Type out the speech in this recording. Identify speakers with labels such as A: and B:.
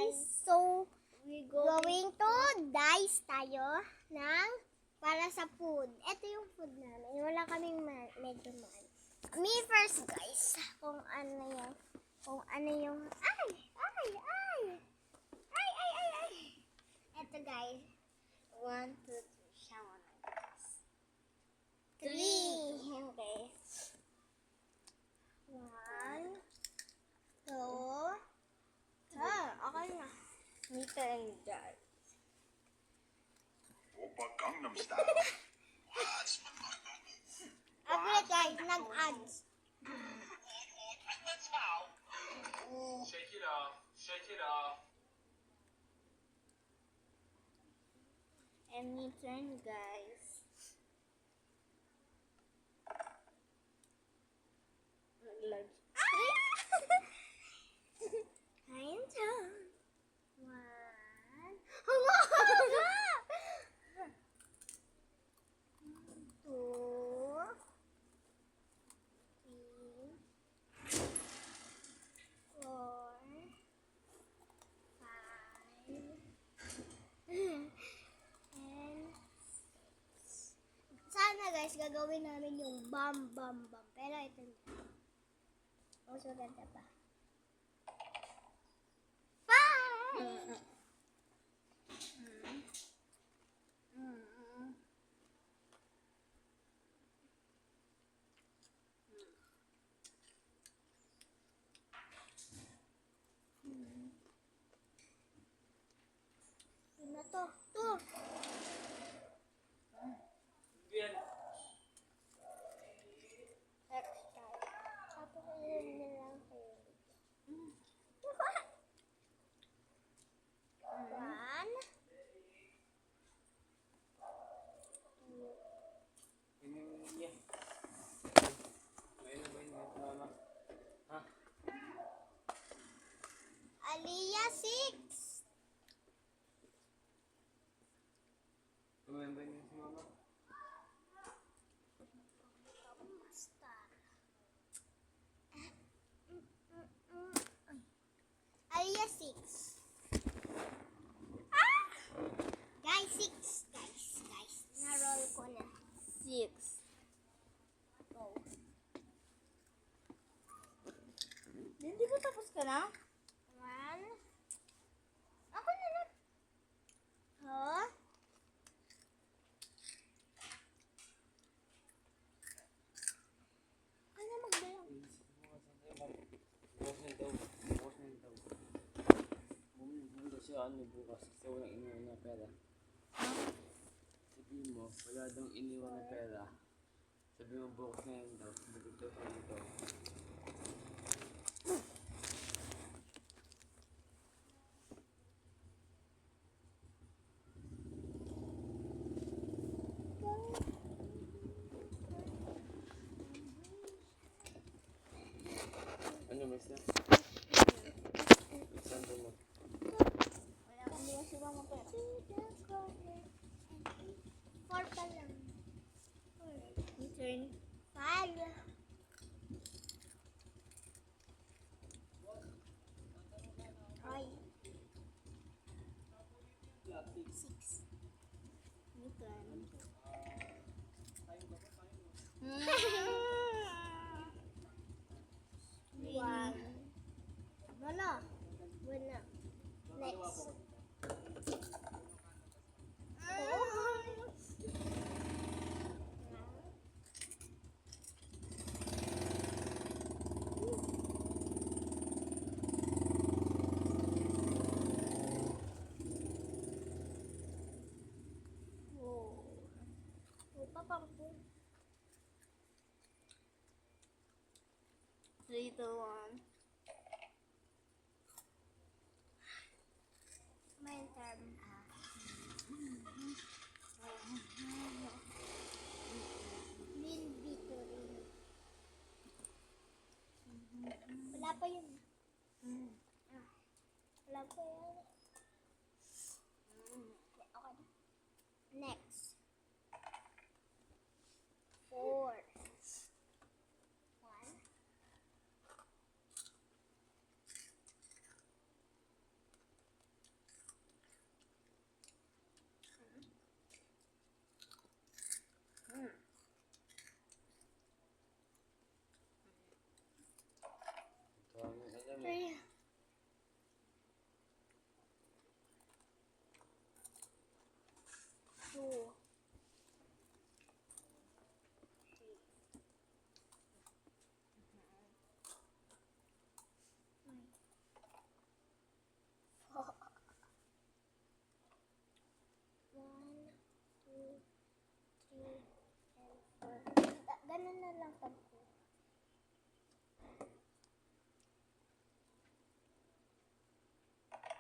A: guys. So, we're going to dice tayo ng para sa food. Ito yung food namin. Wala kaming medyo man. Me first, guys. Kung ano yung, Ito, guys. 1, 2, 3. Shower na, guys. 3. Okay. 1, 2. Okay na.
B: Me turn, guys.
C: Oppa Gangnam Style.
A: Agad, guys. Nag-ads.
C: Shake it off. Shake it off.
B: And me turn, guys. Large.
A: Ayun siya. 1. 2. 3. 4. 5. And 6. Sana guys, gagawin namin yung bam. Pero ito na. Mas maganda pa. 5! Yun na to. Extra. Tapos yun na lang kayo. 1. Aliyah 6.
C: Remember niyo si Mama?
A: Aliyah 6. Guys, 6. Guys. Na-roll ko na.
B: 6.
A: Go.
B: Hindi ko tapos ka na?
A: 1. Ako na lang. Huh? Ano magbilang?
D: Bukas na daw. Bumili daw siya bukas kasi walang iniwan na pera. Sabihin mo, wala daw iniwan na pera. Sabi mo bukas na yun daw. Magigdaw ka nito. Ano, Mr.? Saan mo?
B: Wala kang liwas si mama pera.
A: 4 pa lang.
B: Me turn.
A: 5. Ay. 6.
B: Me turn.
A: One. Wala. Next. Papampu.
B: 3, 2, 1.
A: My turn. Lil Victory. Wala pa yun. Wala pa yun. Okay. Next.